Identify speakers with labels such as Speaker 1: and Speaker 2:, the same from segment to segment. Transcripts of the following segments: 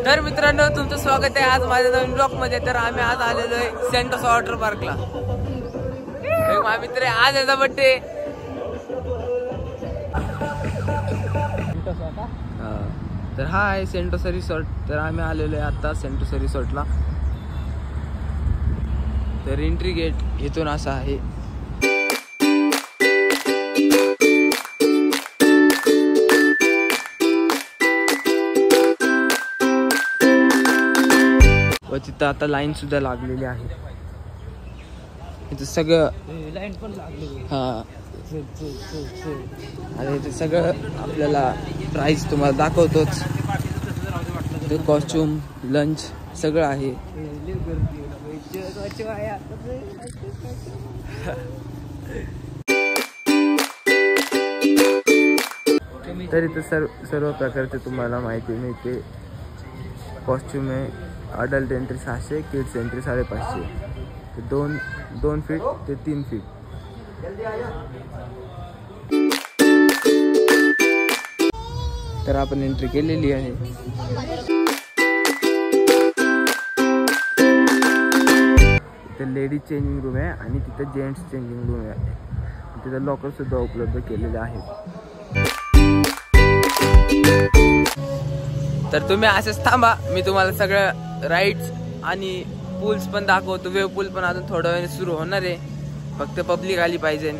Speaker 1: तर मित्रांनो तुमचं स्वागत आहे आज माझ्या नवीन ब्लॉग मध्ये। तर आम्ही आज आलेलो आहे सेंटोस वॉटर पार्कला। माझा मित्र आज याचा बर्थडे। तर हा आहे सेंटोस रिसॉर्ट। तर आम्ही आलेलो आहे आता सेंटोस रिसॉर्टला। तर एंट्री गेट इथून असा आहे। व तिथं आता लाईन सुद्धा लागलेली आहे। इथं सगळं लाईन पण लागली। हा आणि इथे सगळं आपल्याला प्राइस तुम्हाला दाखवतोच। कॉस्ट्युम लंच सगळं आहे। तर इथे सर्व प्रकारचे तुम्हाला माहिती मिळते। कॉस्ट्युम आहे अडल्ट एंट्री 600, किड्स एंट्री 550। ते 2 फीट ते 3 फीट। तर आपण एंट्री केलेली आहे। तिथे लेडीज चेंजिंग रूम आहे आणि तिथे जेंट्स चेंजिंग रूम आहे। तिथे लॉकर सुद्धा उपलब्ध केलेले आहेत। तर तुम्ही असेच थांबा, मी तुम्हाला सगळं राईड्स आणि पूल्स पण दाखवतो। वेव पूल पण अजून थोड्या वेळाने सुरू होणार आहे, फक्त पब्लिक आली पाहिजे।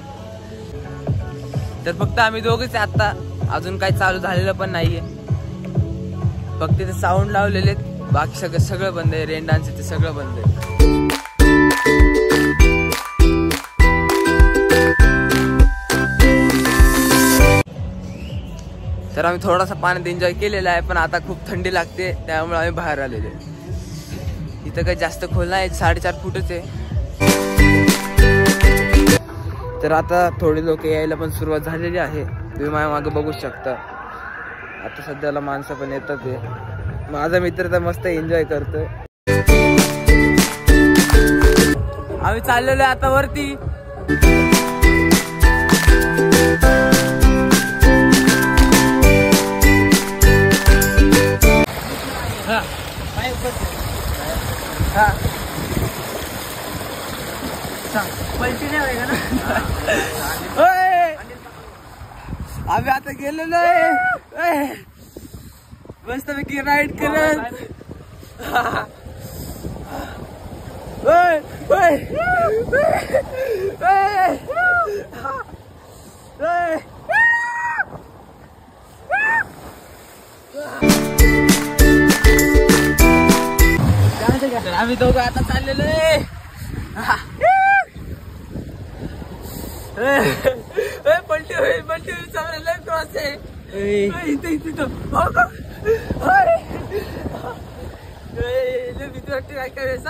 Speaker 1: तर फक्त आम्ही दोघेच आता, अजून काही चालू झालेलं पण नाहीये। फक्त ते साऊंड लावलेले, बाकी सगळं बंद आहे। रेन डान्स ते सगळं बंद आहे। तर आम्ही थोडासा पाण्यात एन्जॉय केलेला आहे, पण आता खूप थंडी लागते त्यामुळे आम्ही बाहेर आलेलो आहे। इथं काही जास्त खोल नाही, 4.5 फूटच आहे। तर आता थोडे लोक यायला पण सुरुवात झालेली आहे। तुम्ही माझ्या मागे बघू शकता, आता सध्याला माणसं पण येतात आहे। माझा मित्र तर मस्त एन्जॉय करतोय। आम्ही चाललेलो आहे आता वरती। आम्ही आता गेलेलो आहे मस्त पैकी राईड करत। आम्ही दोघं आता चाललेलो आहे। पलटी होईल चाललेलं आहे क्रॉस आहे। भीती वाटते काय काय वेळेस।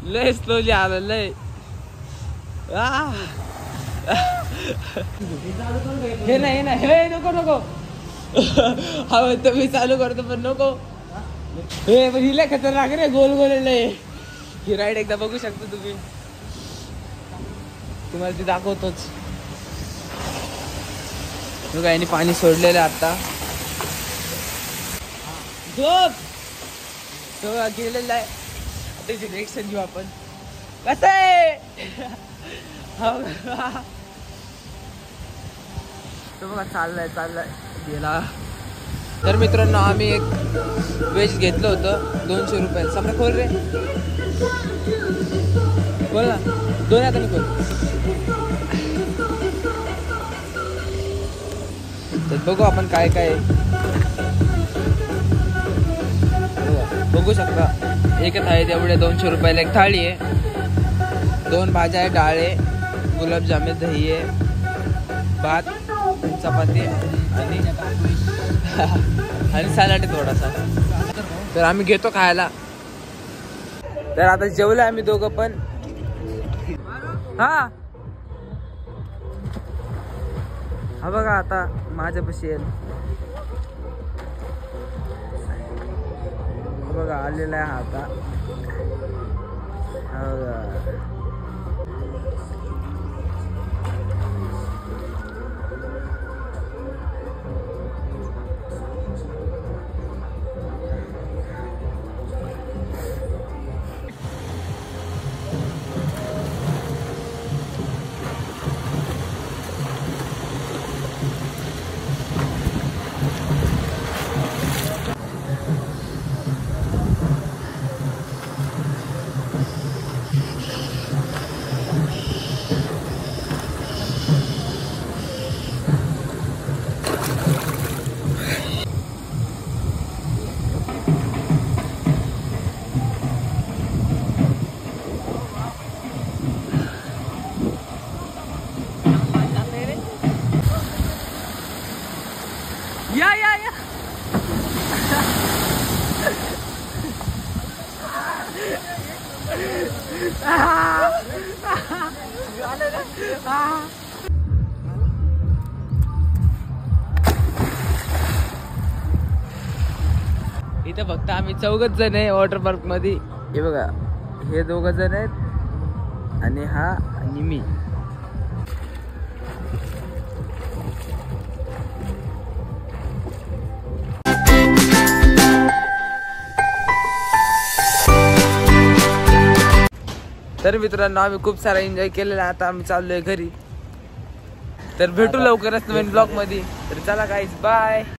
Speaker 1: लय स्लोली आलं लय। हे नाही हे नको हा तर मी चालू करतो पण नको। हे पण हिला खतरनाक रे, गोल लय। ही राईड एकदा बघू शकता तुम्ही, तुम्हाला ती दाखवतोच। बघा यांनी पाणी सोडलेलं आता, गेलेलं आहे। त्याची रिएक्शन घेऊ आपण, कसं आहे तो बघा चाललाय गेला। तर मित्रांनो आम्ही एक वेज घेतलं होतं 200 रुपये। समजा खोल रे, खोल ना, 2 हाताने खोल। तर बघू आपण काय काय बघू शकता। एक थाळी तेवढे 200 रुपयाला एक थाळी आहे। 2 भाज्या आहे, डाळ आहे, गुलाबजामुन, दही आहे, भात, चपाती आणि सॅलड आहे थोडासा। तर आम्ही घेतो खायला। तर आता जेवलो आम्ही दोघं पण। हा बघा आता माझ्यापाशी येईल बघा, आलेला आहे आता। या इथं फक्त आम्ही 4 जण आहे वॉटर पार्क मध्ये. हे बघा, हे 2 जण आहेत आणि हा आणि मी. तर मित्रांनो, आम्ही खूप सारा एन्जॉय केलेला. आता आम्ही चाललोय घरी. तर भेटू लवकरच नवीन ब्लॉग मध्ये. तर चला गाईज, बाय.